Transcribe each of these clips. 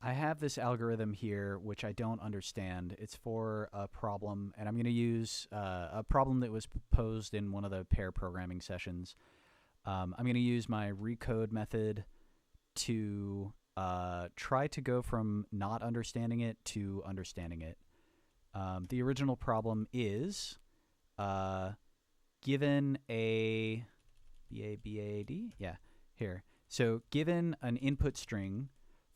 I have this algorithm here which I don't understand. It's for a problem, and I'm going to use a problem that was posed in one of the pair programming sessions. I'm going to use my recode method to try to go from not understanding it to understanding it. The original problem is given a BAD? Yeah, here. So given an input string,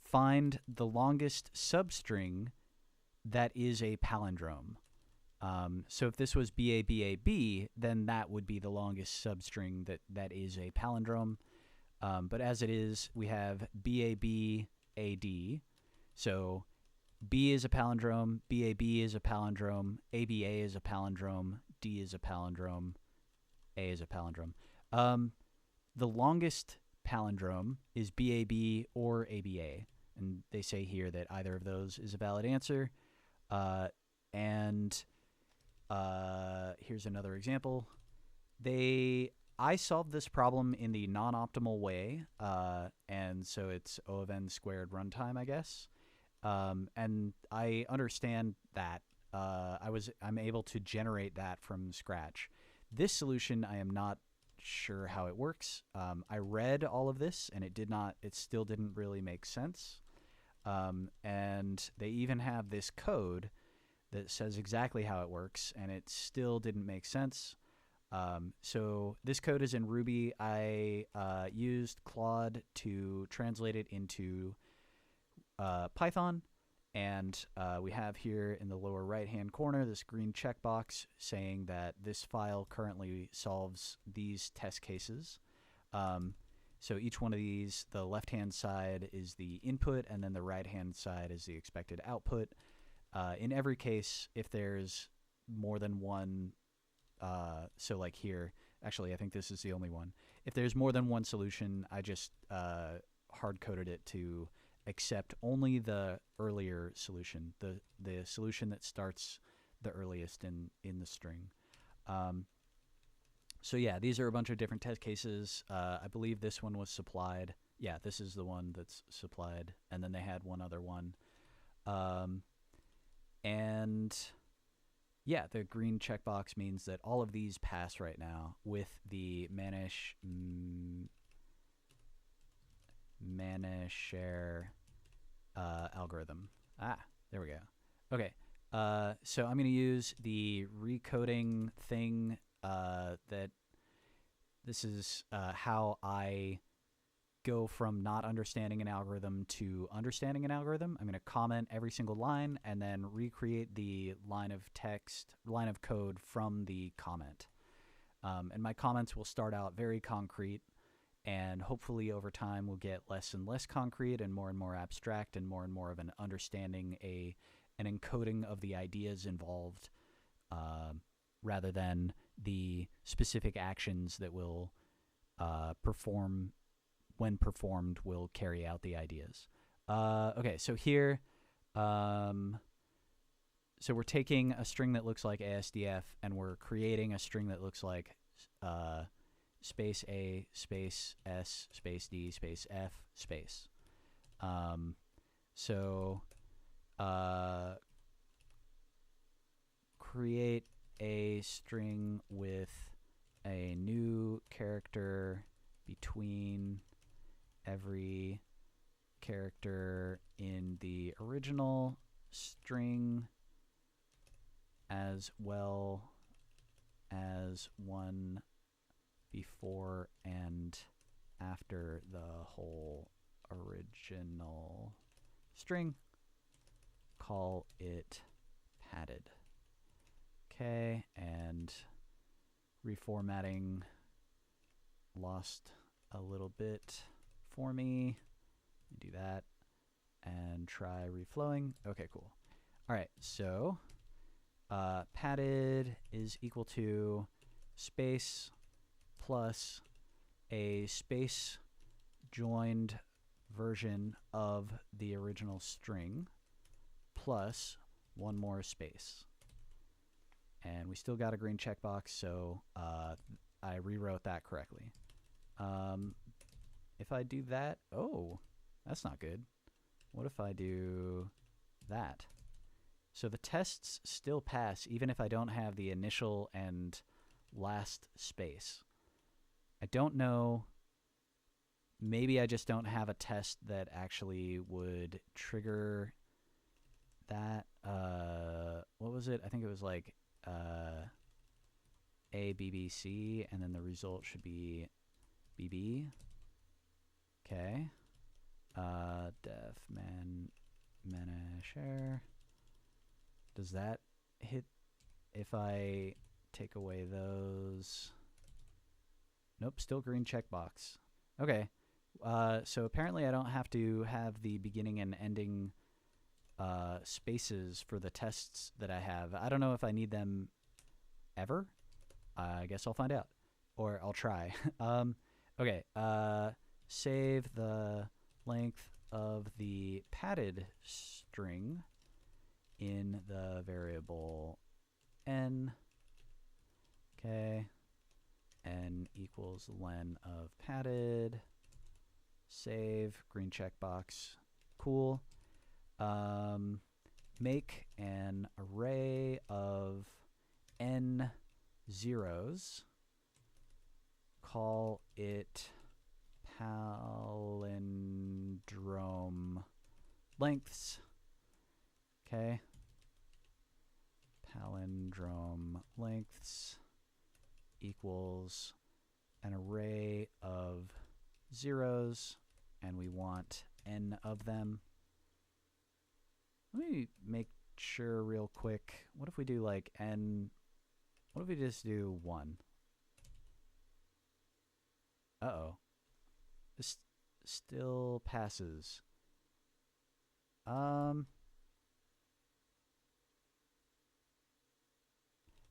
find the longest substring that is a palindrome. So if this was BABAB, then that would be the longest substring that is a palindrome. But as it is, we have BABAD. So B is a palindrome, BAB is a palindrome, ABA is a palindrome, D is a palindrome, A is a palindrome. The longest palindrome is BAB or ABA, and they say here that either of those is a valid answer. And here's another example. I solved this problem in the non-optimal way, and so it's O of n squared runtime, I guess. And I understand that. I'm able to generate that from scratch. This solution, I am not sure how it works. I read all of this, and it still didn't really make sense. And they even have this code that says exactly how it works, and it still didn't make sense. So this code is in Ruby. I used Claude to translate it into Python, and we have here in the lower right-hand corner this green checkbox saying that this file currently solves these test cases. So each one of these, the left-hand side is the input, and then the right-hand side is the expected output. In every case, if there's more than one, so like here, actually I think this is the only one. If there's more than one solution, I just hard-coded it to accept only the earlier solution, the solution that starts the earliest in the string. So yeah, these are a bunch of different test cases. I believe this one was supplied. Yeah, this is the one that's supplied, and then they had one other one. And yeah, the green checkbox means that all of these pass right now with the manacher algorithm. There we go. Okay, so I'm going to use the recoding thing that this is how I go from not understanding an algorithm to understanding an algorithm. I'm going to comment every single line and then recreate the line of code from the comment. And my comments will start out very concrete, and hopefully over time we'll get less and less concrete and more abstract and more of an understanding, an encoding of the ideas involved, rather than the specific actions that will perform, when performed, will carry out the ideas. Okay, so here, so we're taking a string that looks like ASDF, and we're creating a string that looks like space A, space S, space D, space F, space. So create a string with a new character between every character in the original string, as well as one before and after the whole original string. Call it padded. Okay, and reformatting lost a little bit for me. Do that and try reflowing. Okay, cool. All right, so padded is equal to space plus a space joined version of the original string plus one more space. And we still got a green checkbox, so I rewrote that correctly. If I do that, oh, that's not good. What if I do that? So the tests still pass even if I don't have the initial and last space. I don't know. Maybe I just don't have a test that actually would trigger that. What was it? I think it was like A, B, B, C, and then the result should be BB. Okay. Def manacher. Does that hit if I take away those? Nope, still green checkbox. Okay. So apparently I don't have to have the beginning and ending spaces for the tests that I have. I don't know if I need them ever. I guess I'll find out. Or I'll try. Okay. Save the length of the padded string in the variable n. Okay. N equals len of padded. Save. Green checkbox. Cool. Make an array of n zeros. Call it palindrome lengths. Okay. Palindrome lengths equals an array of zeros, and we want n of them. Let me make sure real quick. What if we do like n? What if we just do 1? Uh-oh. This still passes. I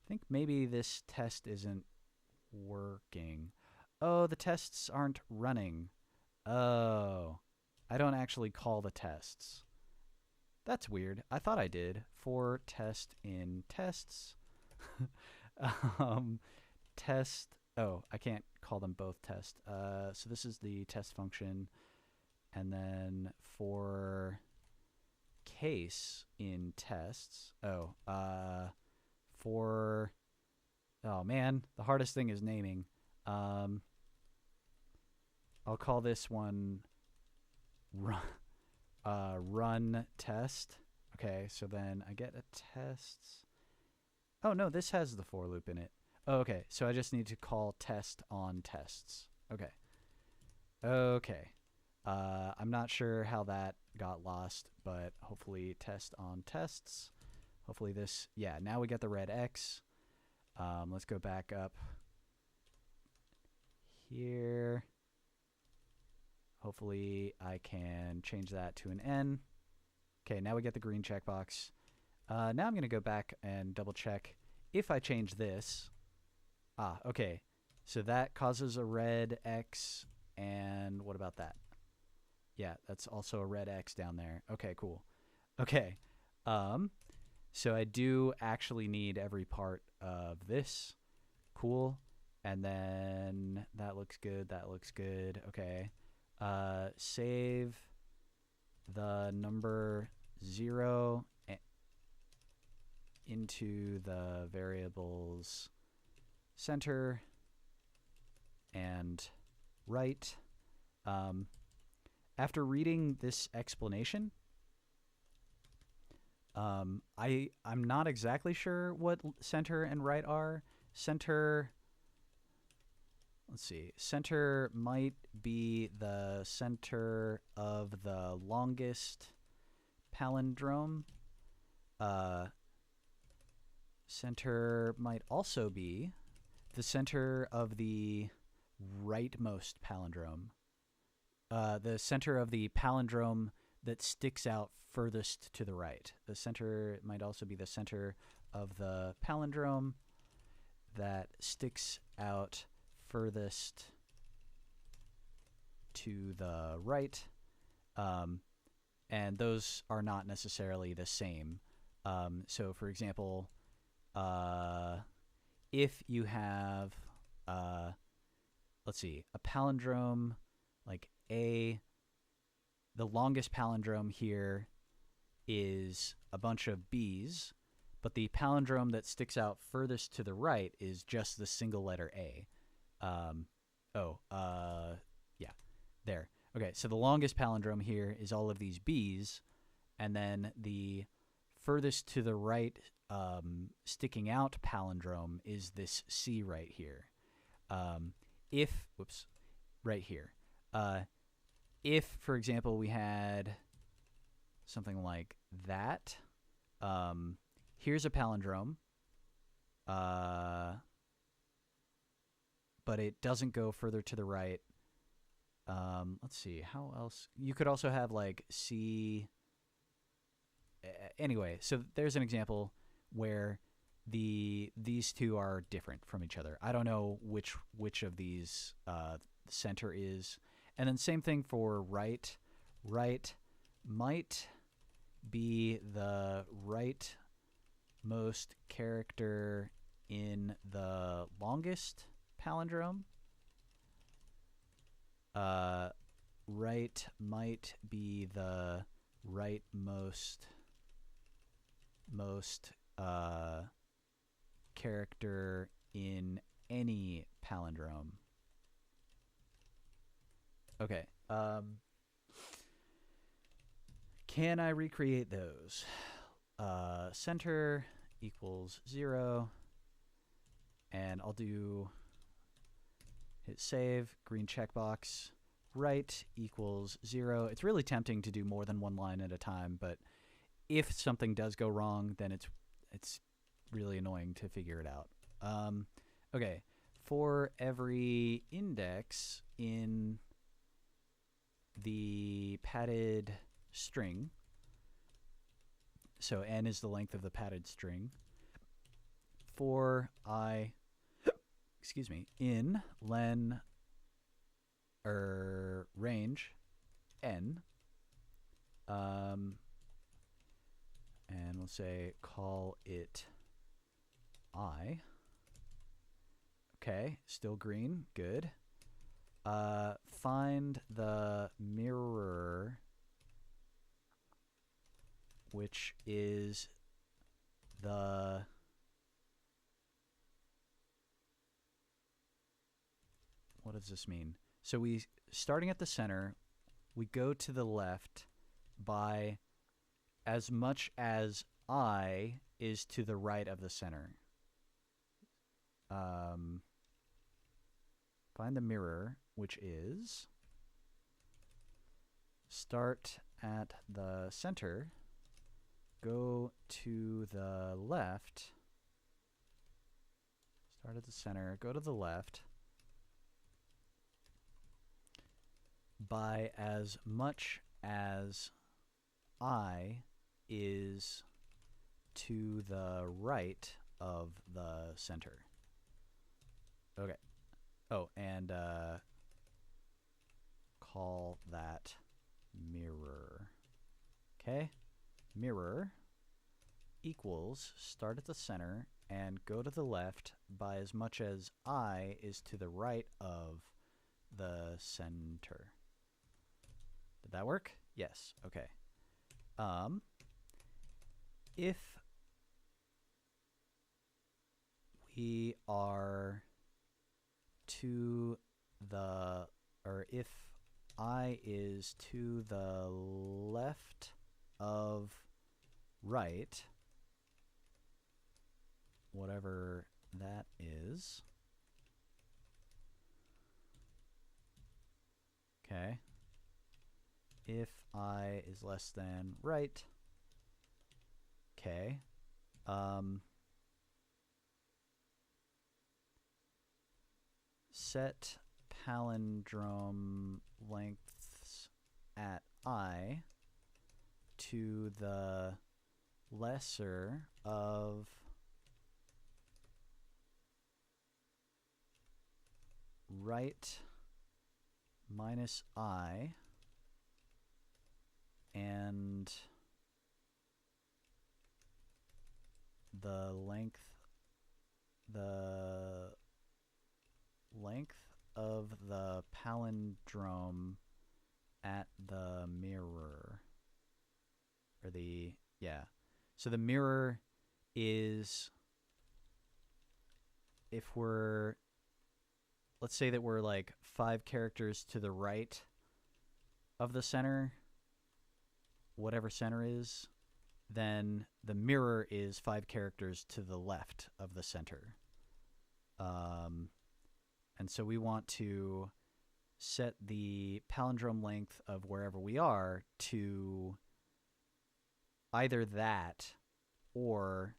think maybe this test isn't working. Oh, the tests aren't running. Oh. I don't actually call the tests. That's weird. I thought I did. For test in tests. Test. Oh, I can't call them both test. So this is the test function. And then for case in tests. Oh, for. Oh, man. The hardest thing is naming. I'll call this one run test. Okay, so then I get a test. Oh, no, this has the for loop in it. Oh, okay, so I just need to call test on tests. Okay. Okay. I'm not sure how that got lost, but hopefully test on tests. Hopefully this, yeah, now we get the red X. Let's go back up here. Hopefully I can change that to an N. Okay, now we get the green checkbox. Now I'm going to go back and double check if I change this. Ah, okay. So that causes a red X, and what about that? Yeah, that's also a red X down there. Okay, cool. Okay. So I do actually need every part of this. Cool. And then that looks good. That looks good. Okay. Save the number 0 into the variables center and right. After reading this explanation, I'm not exactly sure what center and right are. Center, let's see, center might be the center of the longest palindrome. Center might also be the center of the rightmost palindrome. The center of the palindrome that sticks out furthest to the right. The center might also be the center of the palindrome that sticks out furthest to the right. And those are not necessarily the same. So, for example, if you have, let's see, a palindrome like A, the longest palindrome here is a bunch of B's, but the palindrome that sticks out furthest to the right is just the single letter A. Um, yeah, there. Okay, so the longest palindrome here is all of these B's, and then the furthest to the right sticking out palindrome is this C right here. Right here. If, for example, we had something like that, here's a palindrome, but it doesn't go further to the right. Let's see, how else? You could also have like C. Anyway, so there's an example where these two are different from each other. I don't know which of these center is. And then same thing for right. Right might be the rightmost character in the longest palindrome. Right might be the rightmost character in any palindrome. Okay. Can I recreate those? Center equals 0. And I'll do hit save, green checkbox. Right equals 0. It's really tempting to do more than one line at a time, but if something does go wrong, then it's really annoying to figure it out. Okay. For every index in the padded string, so n is the length of the padded string, for I, in len range n, and we'll say call it I. Okay, still green, good. Find the mirror, which is the what does this mean? So we, starting at the center, we go to the left by as much as I is to the right of the center. Find the mirror, which is start at the center, go to the left, start at the center, go to the left, by as much as I is to the right of the center. Okay. Oh, and call that mirror. Okay. Mirror equals start at the center and go to the left by as much as I is to the right of the center. Did that work? Yes. Okay. If we are to the, or if I is to the left of right, whatever that is. Okay. If I is less than right. Okay. Set palindrome lengths at I to the lesser of right minus I and the length of the palindrome at the mirror. Or the, yeah. So the mirror is, if we're, let's say that we're like 5 characters to the right of the center, whatever center is, then the mirror is 5 characters to the left of the center. And so we want to set the palindrome length of wherever we are to either that or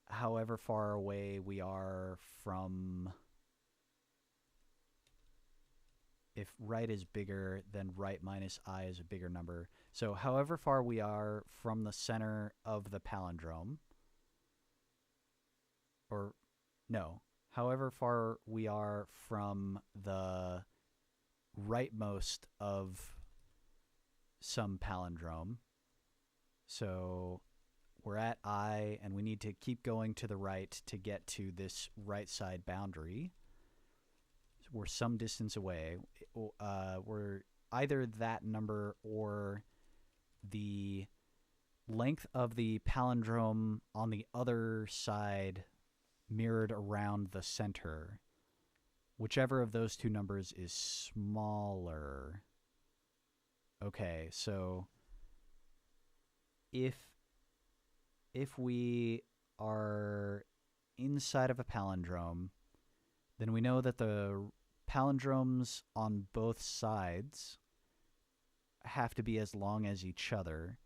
however far away we are from. If right is bigger, then right minus I is a bigger number. So however far we are from the center of the palindrome, or no, however far we are from the rightmost of some palindrome. So we're at I, and we need to keep going to the right to get to this right side boundary. We're some distance away. We're either that number or the length of the palindrome on the other side mirrored around the center. Whichever of those two numbers is smaller. Okay, so if we are inside of a palindrome, then we know that the palindromes on both sides have to be as long as each other.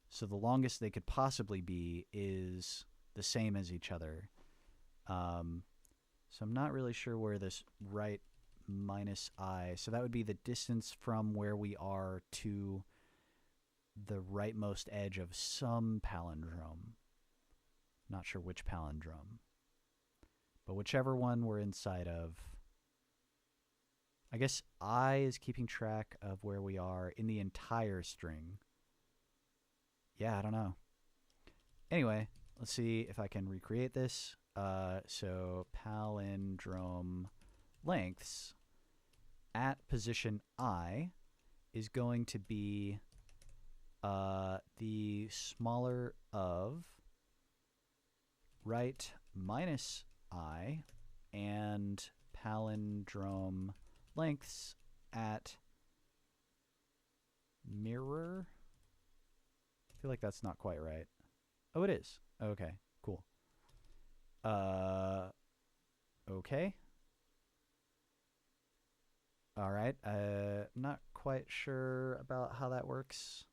So the longest they could possibly be is the same as each other. So I'm not really sure where this right minus I, so that would be the distance from where we are to the rightmost edge of some palindrome. Not sure which palindrome. But whichever one we're inside of, I guess I is keeping track of where we are in the entire string. Yeah, I don't know. Anyway, let's see if I can recreate this. So palindrome lengths at position I is going to be the smaller of right minus I and palindrome lengths at mirror. I feel like that's not quite right. Oh, it is. Okay, cool. Okay. All right. Not quite sure about how that works.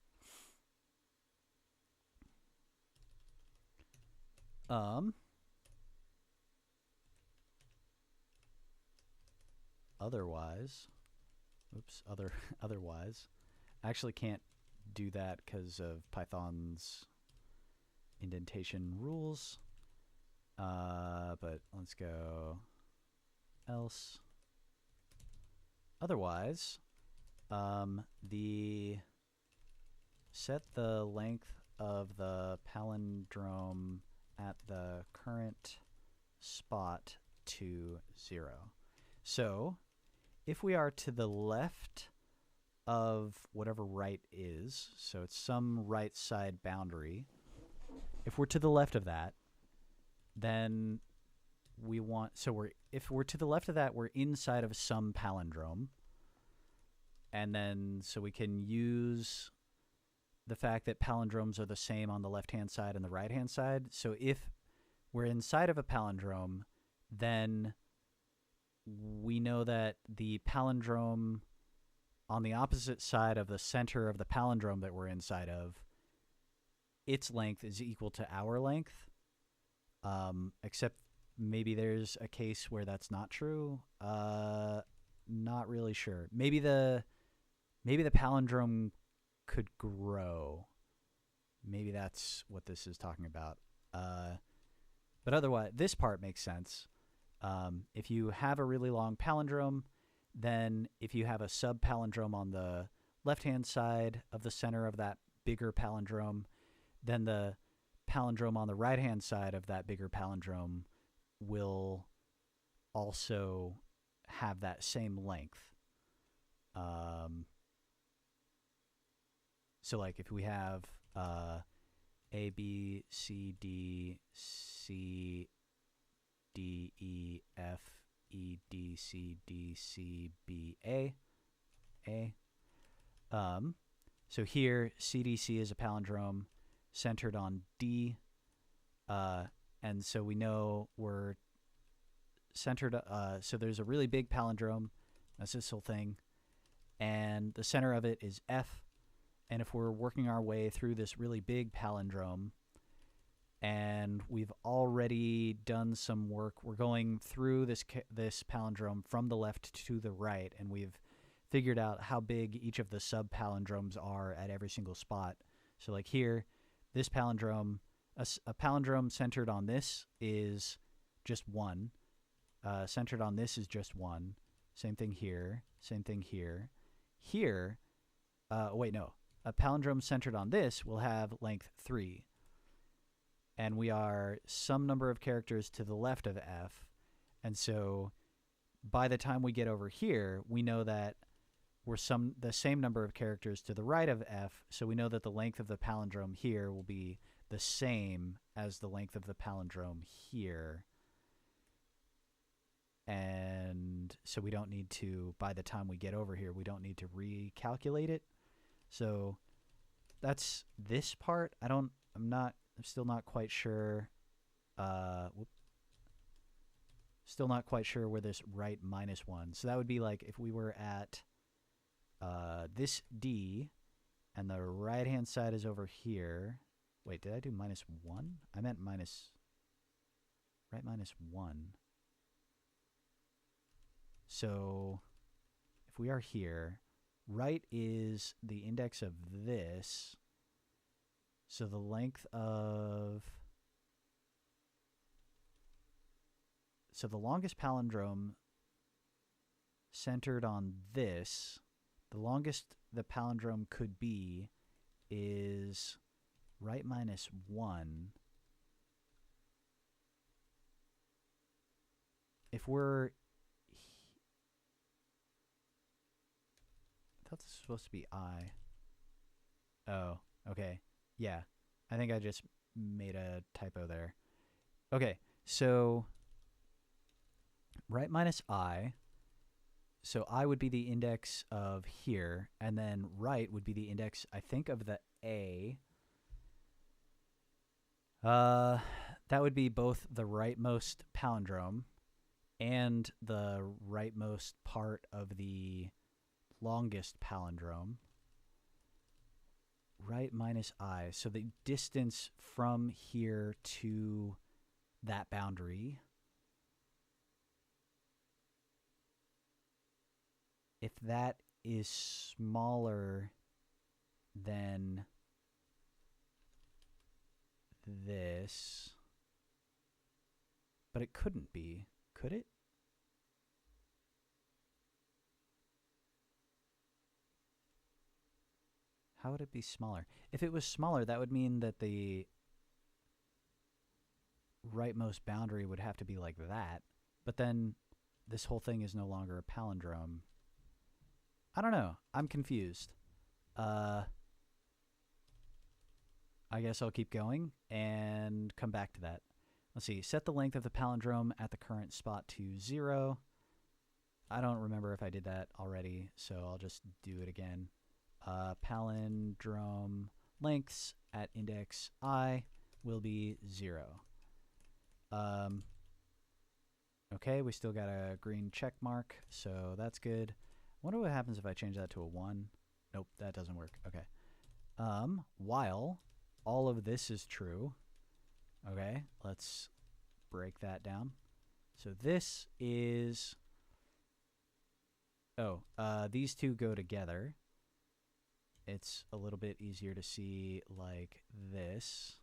Otherwise, I actually can't do that because of Python's indentation rules. But let's go else. Otherwise, set the length of the palindrome at the current spot to 0. So if we are to the left of whatever right is, so it's some right side boundary, if we're to the left of that, then we want, if we're to the left of that, we're inside of some palindrome. And then, so we can use the fact that palindromes are the same on the left-hand side and the right-hand side. So if we're inside of a palindrome, then we know that the palindrome on the opposite side of the center of the palindrome that we're inside of, its length is equal to our length. Except maybe there's a case where that's not true. Not really sure. Maybe the palindrome could grow. Maybe that's what this is talking about. But otherwise, this part makes sense. If you have a really long palindrome, then if you have a sub-palindrome on the left-hand side of the center of that bigger palindrome, then the palindrome on the right-hand side of that bigger palindrome will also have that same length. So like if we have A, B, C, D, C, D, E, F, E, D, C, D, C, B, A. So here, CDC is a palindrome centered on D. And so we know we're centered. So there's a really big palindrome. That's this whole thing. And the center of it is F. And if we're working our way through this really big palindrome, and we've already done some work, we're going through this palindrome from the left to the right, and we've figured out how big each of the sub-palindromes are at every single spot. So like here, this palindrome, a palindrome centered on this is just 1. Centered on this is just 1. Same thing here. Same thing here. Here, wait, no. A palindrome centered on this will have length 3. And we are some number of characters to the left of F. And so by the time we get over here, we know that we're the same number of characters to the right of F. So we know that the length of the palindrome here will be the same as the length of the palindrome here. And so we don't need to, by the time we get over here, we don't need to recalculate it. So that's this part. I'm still not quite sure. Still not quite sure where this right -1. So that would be like if we were at this D and the right hand side is over here. Wait, did I do -1? I meant right -1. So if we are here, right is the index of this. So the length of... So the longest palindrome centered on this, the longest the palindrome could be is right -1. If we're... I thought this was supposed to be I. Oh, okay. Yeah, I think I just made a typo there. Okay, so right -I. So I would be the index of here, and then right would be the index, I think, of the A. That would be both the rightmost palindrome and the rightmost part of the longest palindrome. Right -I. So the distance from here to that boundary, if that is smaller than this, but it couldn't be, could it? How would it be smaller? If it was smaller, that would mean that the rightmost boundary would have to be like that. But then this whole thing is no longer a palindrome. I don't know. I'm confused. I guess I'll keep going and come back to that. Let's see. Set the length of the palindrome at the current spot to 0. I don't remember if I did that already, so I'll just do it again. Palindrome lengths at index I will be 0. Okay, we still got a green check mark, so that's good. Wonder what happens if I change that to a 1. Nope, that doesn't work. Okay. While all of this is true, okay, let's break that down. So this is... Oh, these two go together. It's a little bit easier to see like this.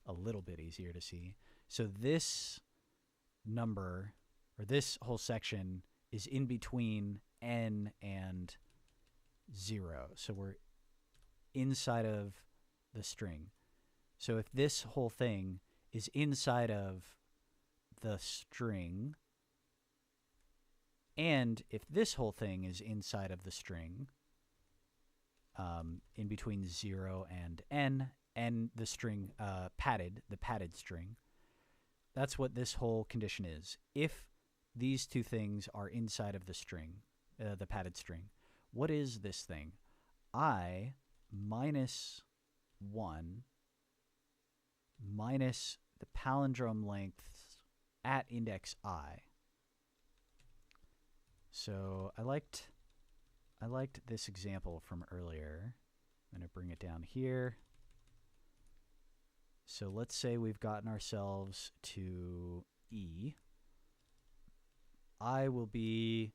A little bit easier to see. So this number, or this whole section, is in between n and 0. So we're inside of the string. So if this whole thing is inside of the string, and if this whole thing is inside of the string, in between 0 and n, the string padded, the padded string. That's what this whole condition is. If these two things are inside of the string, the padded string, what is this thing? I minus 1 minus the palindrome lengths at index I. So I liked this example from earlier. I'm going to bring it down here. So let's say we've gotten ourselves to E. I will be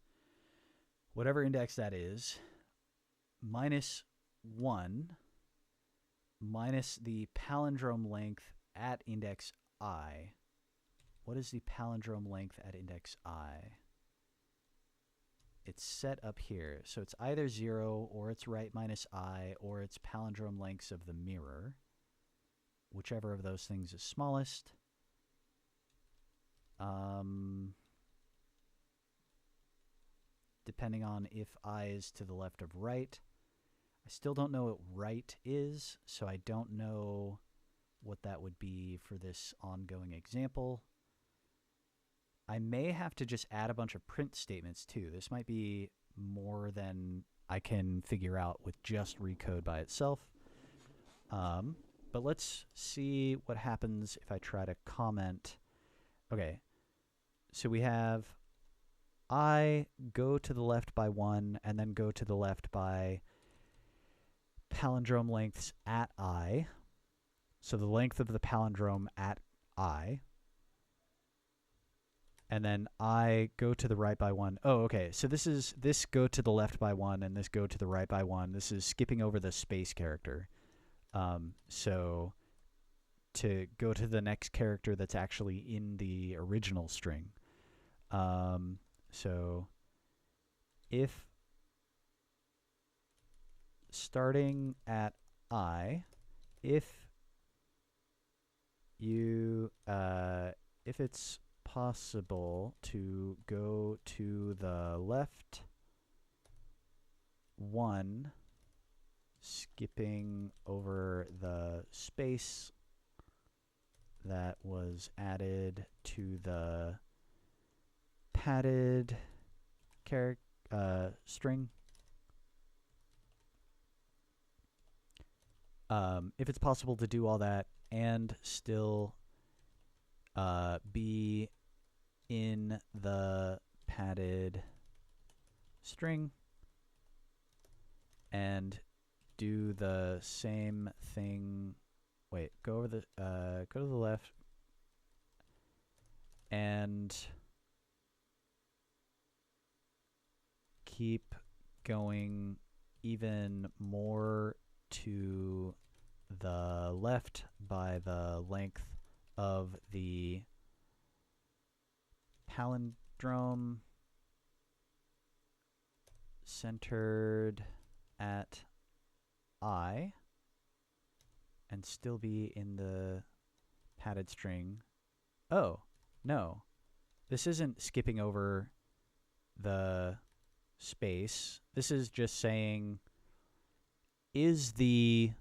whatever index that is, minus 1 minus the palindrome length at index I. What is the palindrome length at index I? It's set up here. So it's either 0 or it's right minus I or it's palindrome lengths of the mirror. Whichever of those things is smallest. Depending on if I is to the left of right. I still don't know what right is, so I don't know what that would be for this ongoing example. I may have to just add a bunch of print statements too. This might be more than I can figure out with just recode by itself. But let's see what happens if I try to comment. Okay, so we have I go to the left by 1 and then go to the left by palindrome lengths at I. So the length of the palindrome at I. And then I go to the right by 1. Oh, okay. So this go to the left by 1 and this go to the right by 1. This is skipping over the space character. So to go to the next character that's actually in the original string. So if starting at I, if it's possible to go to the left 1, skipping over the space that was added to the padded string. If it's possible to do all that and still be in the padded string and do the same thing. Wait, go to the left and keep going even more to the left by the length of the palindrome centered at I and still be in the padded string. Oh, no. This isn't skipping over the space. This is just saying, is the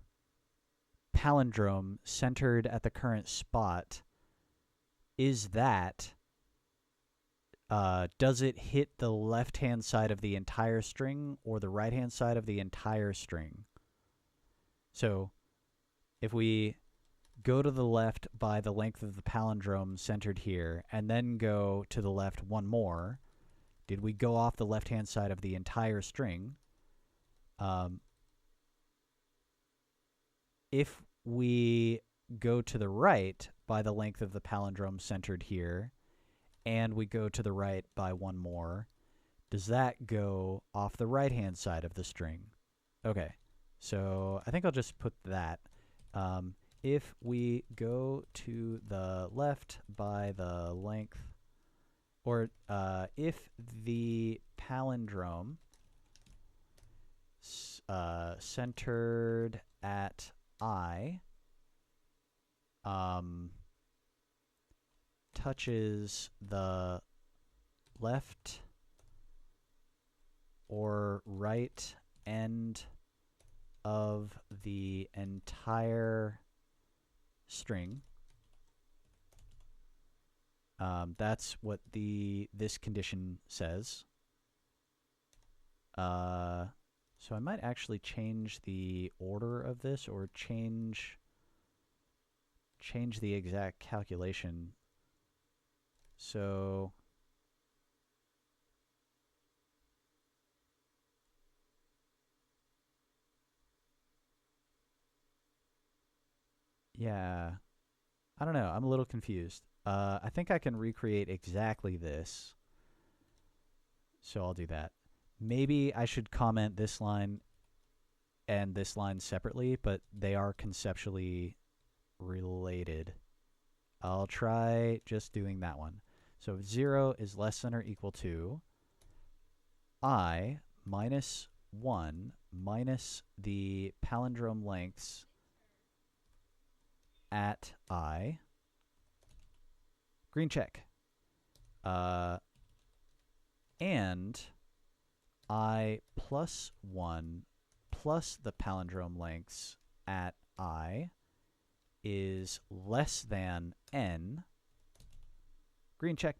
palindrome centered at the current spot, is that, does it hit the left-hand side of the entire string or the right-hand side of the entire string? So if we go to the left by the length of the palindrome centered here and then go to the left one more, did we go off the left-hand side of the entire string? If we go to the right by the length of the palindrome centered here, and we go to the right by one more, does that go off the right-hand side of the string? Okay, so I think I'll just put that. If we go to the left by the length, or if the palindrome centered at I touches the left or right end of the entire string. That's what this condition says. So I might actually change the order of this, or change the exact calculation. So yeah, I don't know. I'm a little confused. I think I can recreate exactly this. So I'll do that. Maybe I should comment this line and this line separately, but they are conceptually related. I'll try just doing that one. So if 0 is less than or equal to I minus 1 minus the palindrome lengths at I, green check. And I plus 1 plus the palindrome lengths at I is less than n, green check.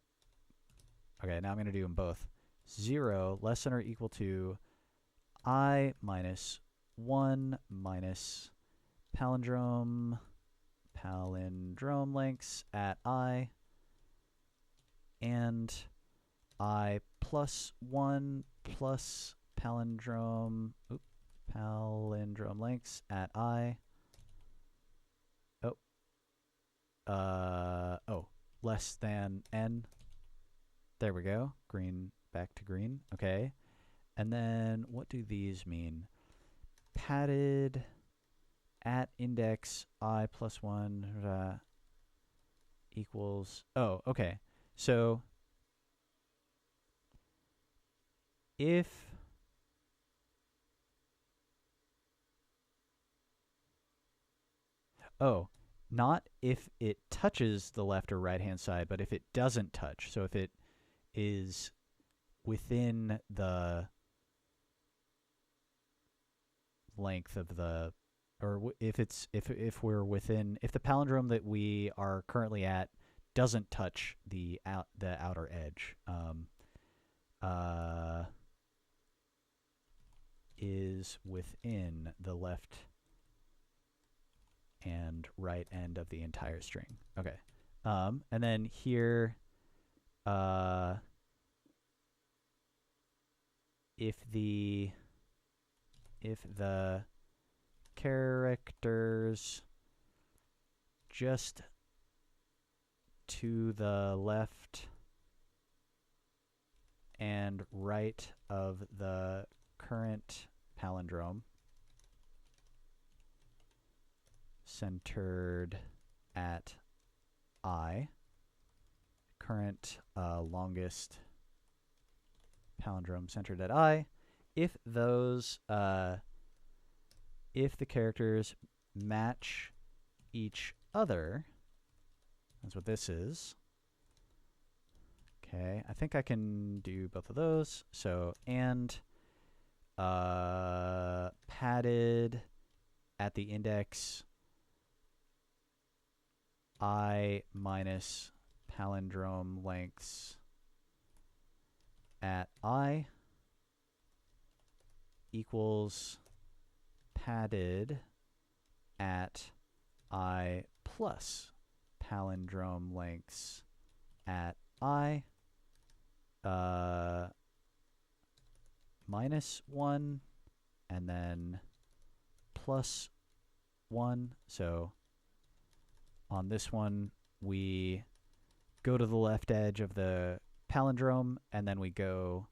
Okay, now I'm going to do them both. 0 less than or equal to I minus 1 minus palindrome lengths at I, and I plus 1 plus palindrome lengths at I. Less than n. There we go. Green back to green. Okay. And then what do these mean? Padded at index I plus 1 equals. Oh, okay. So if not if it touches the left or right hand side, but if it doesn't touch. So if it is within the length of the, or if we're within, if the palindrome that we are currently at doesn't touch the outer edge, is within the left and right end of the entire string. Okay. And then here, if the characters just to the left and right of the current palindrome centered at I, current longest palindrome centered at I, if those if the characters match each other, that's what this is. Okay, I think I can do both of those. So, and padded at the index I minus palindrome lengths at I equals padded at I plus palindrome lengths at I minus 1 and then plus 1. So on this one, we go to the left edge of the palindrome, and then we go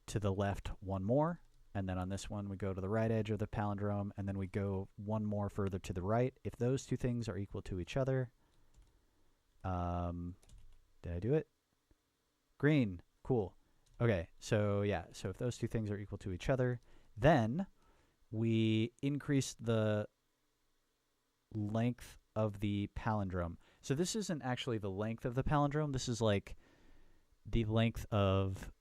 to the left one more. And then on this one, we go to the right edge of the palindrome, and then we go one more further to the right. If those two things are equal to each other, did I do it? Green. Cool. Okay, so yeah, so if those two things are equal to each other, then we increase the length of the palindrome. So this isn't actually the length of the palindrome. This is like the length of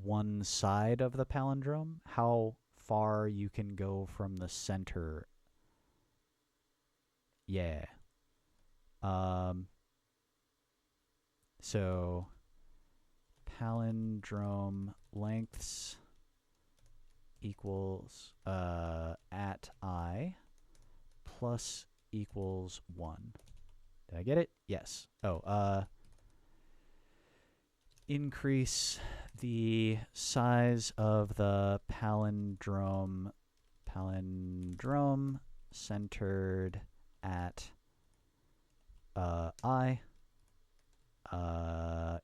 one side of the palindrome, how far you can go from the center. Yeah. So palindrome lengths equals at I plus equals 1. Did I get it? Yes. Oh, increase the size of the palindrome centered at I.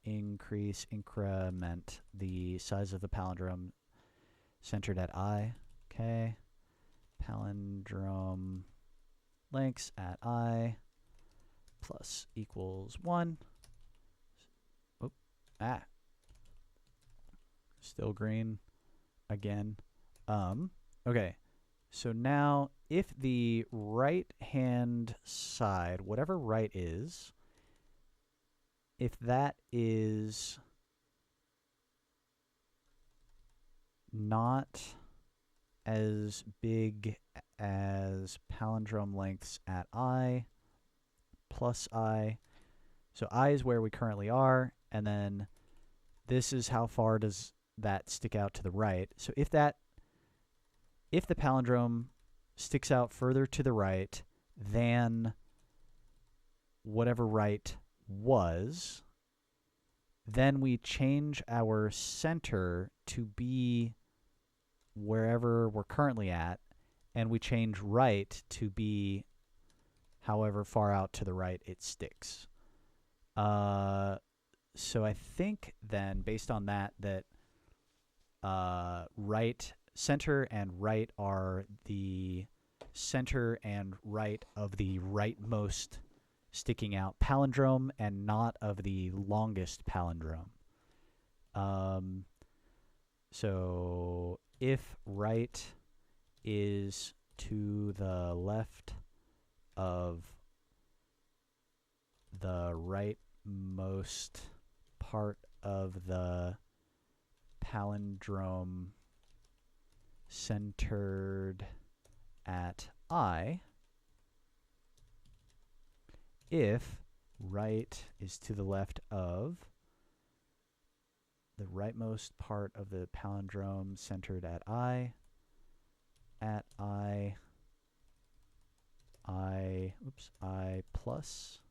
Increment the size of the palindrome centered at I. Okay. Palindrome lengths at I plus equals 1. Oh, still green again. Okay. So now if the right hand side, whatever right is, if that is not as big as palindrome lengths at I plus I, so I is where we currently are, and then this is how far does that stick out to the right. So if the palindrome sticks out further to the right than whatever right was, then we change our center to be wherever we're currently at, and we change right to be however far out to the right it sticks. So I think then, based on that right, center and right are the center and right of the rightmost sticking out palindrome and not of the longest palindrome. So if right is to the left of the rightmost part of the palindrome centered at I, if right is to the left of the rightmost part of the palindrome centered at I plus.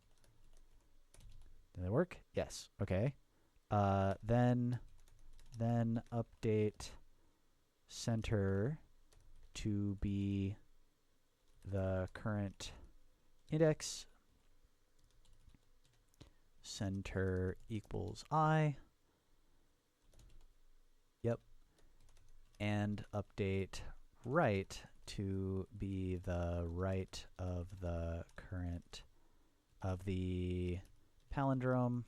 Did that work? Yes. Okay. Then update center to be the current index. Center equals I. Yep. And update right to be the right of the current of the palindrome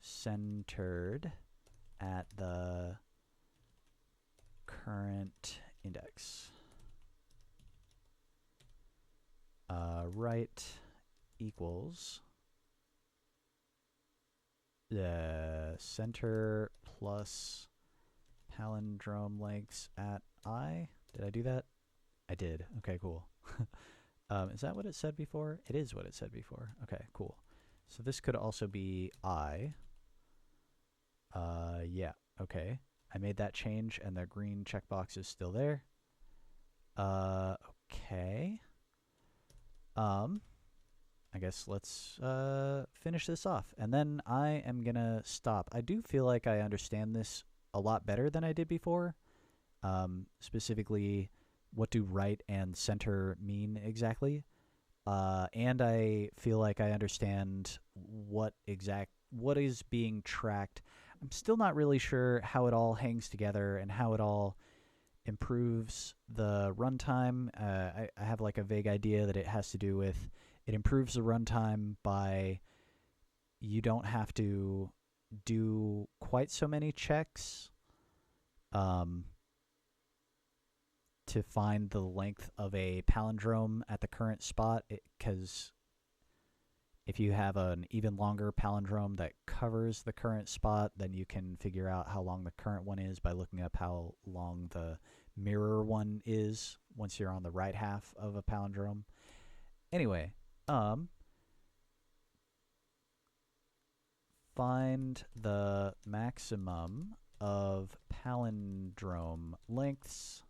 centered at the current index. Right equals the center plus palindrome lengths at I. Did I do that? I did. Okay, cool. Is that what it said before? It is what it said before. Okay, cool. So this could also be I. Yeah, okay. I made that change and the green checkbox is still there. Okay. I guess let's finish this off, and then I am gonna stop. I do feel like I understand this a lot better than I did before. Specifically, what do right and center mean exactly? And I feel like I understand what is being tracked. I'm still not really sure how it all hangs together and how it all improves the runtime. I have like a vague idea that it has to do with it improves the runtime by you don't have to do quite so many checks to find the length of a palindrome at the current spot, because if you have an even longer palindrome that covers the current spot, then you can figure out how long the current one is by looking up how long the mirror one is once you're on the right half of a palindrome. Anyway, find the maximum of palindrome lengths.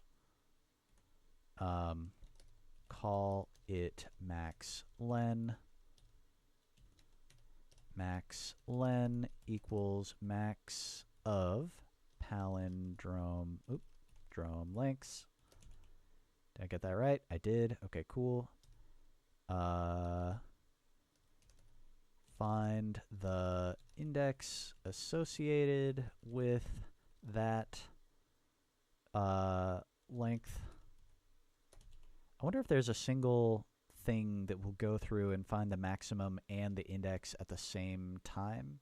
Call it max len. Max len equals max of palindrome drum lengths. Did I get that right? I did. Okay, cool. Find the index associated with that length. I wonder if there's a single thing that will go through and find the maximum and the index at the same time.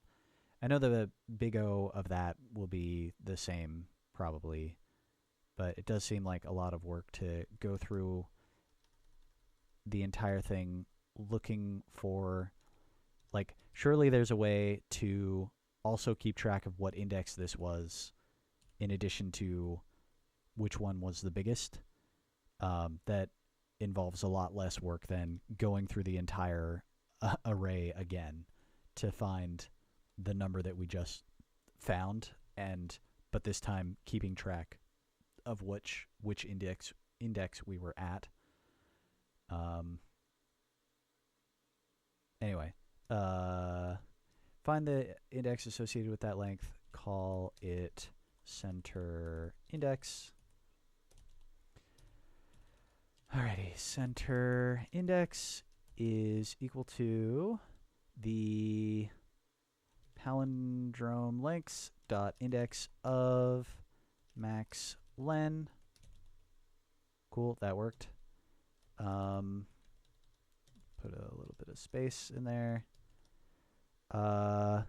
I know the big O of that will be the same probably, but it does seem like a lot of work to go through the entire thing looking for, like, surely there's a way to also keep track of what index this was in addition to which one was the biggest. That involves a lot less work than going through the entire array again to find the number that we just found, but this time keeping track of which index we were at. Anyway, find the index associated with that length, call it center index. Alrighty, center index is equal to the palindrome lengths dot index of max len. Cool, that worked. Put a little bit of space in there. Oh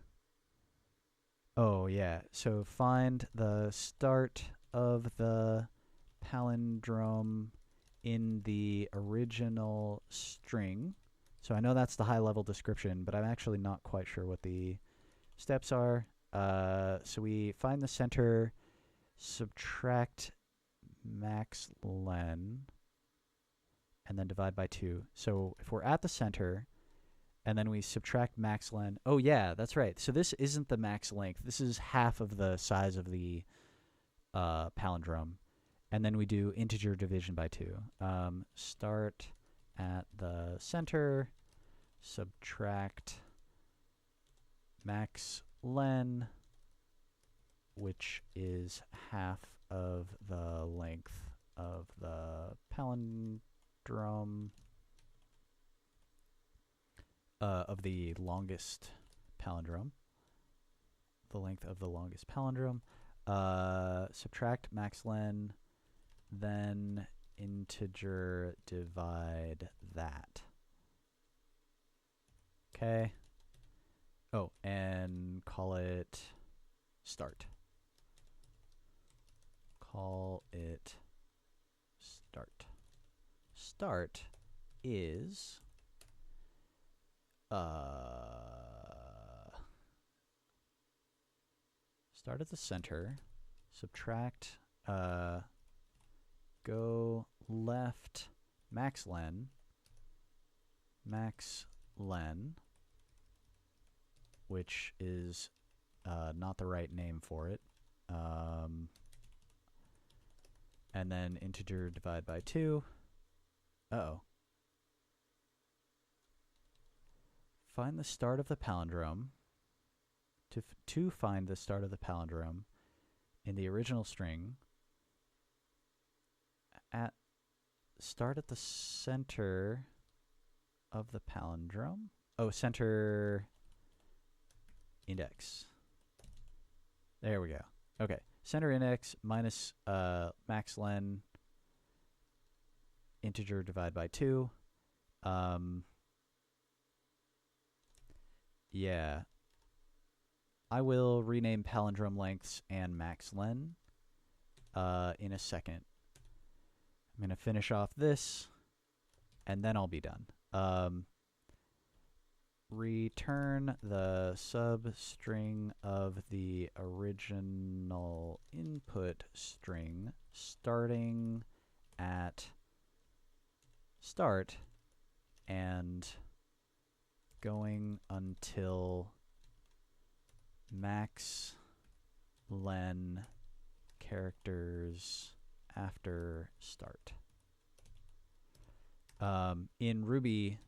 yeah, so find the start of the palindrome in the original string. So I know that's the high level description, but I'm actually not quite sure what the steps are. So we find the center, subtract max len, and then divide by 2. So if we're at the center, and then we subtract max len. Oh yeah, that's right. So this isn't the max length. This is half of the size of the palindrome. And then we do integer division by 2. Start at the center, subtract max len, which is half of the length of the palindrome, of the longest palindrome, the length of the longest palindrome. Subtract max len, then integer divide that. Okay. Oh, and call it start. Call it start. Start is start at the center, subtract go left max len, which is not the right name for it. And then integer divide by 2. Uh-oh. Find the start of the palindrome. To find the start of the palindrome in the original string, start at the center of the palindrome. Oh, center index. There we go. Okay. Center index minus max len, integer divide by 2. Yeah. I will rename palindrome lengths and max len in a second. I'm going to finish off this, and then I'll be done. return the substring of the original input string starting at start and going until max len characters after start. In Ruby,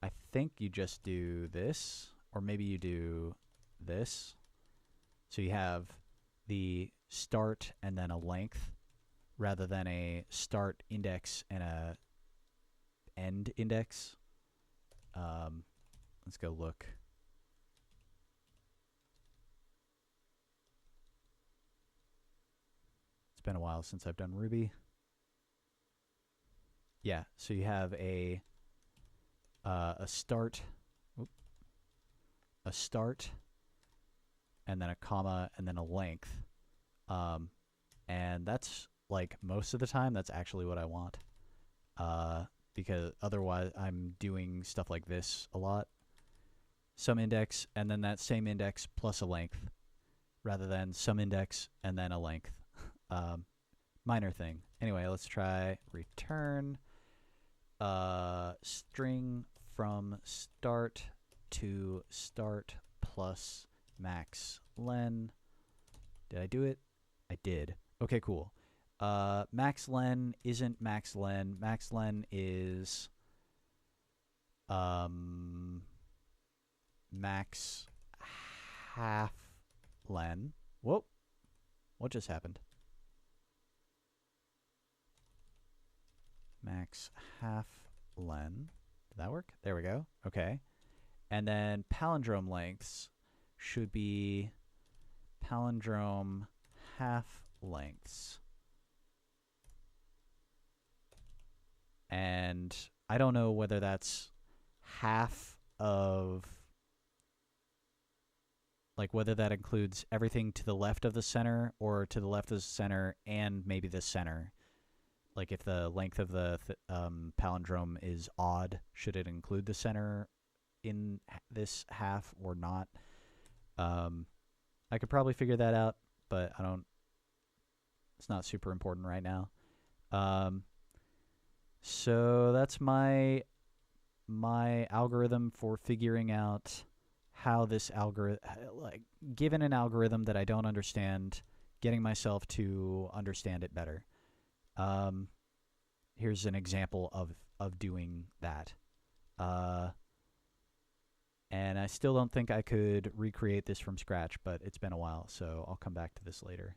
I think you just do this, or maybe you do this. So you have the start and then a length, rather than a start index and a end index. Let's go look. It's been a while since I've done Ruby. Yeah, so you have a start, a start, and then a comma, and then a length. And that's like most of the time, that's actually what I want. Because otherwise I'm doing stuff like this a lot. Some index, and then that same index plus a length, rather than some index and then a length. Minor thing. Anyway, let's try return string from start to start plus max len. Did I do it? I did. Okay, cool. Max len isn't max len. Max len is max half len. Whoa. What just happened? Max half len. Did that work? There we go. Okay. And then palindrome lengths should be palindrome half lengths. And I don't know whether that's half of, like whether that includes everything to the left of the center or to the left of the center and maybe the center. Like if the length of the palindrome is odd, should it include the center in this half or not? I could probably figure that out, but I don't. It's not super important right now. So that's my algorithm for figuring out how this algorithm, like given an algorithm that I don't understand, getting myself to understand it better. Here's an example of doing that. And I still don't think I could recreate this from scratch, but it's been a while, so I'll come back to this later.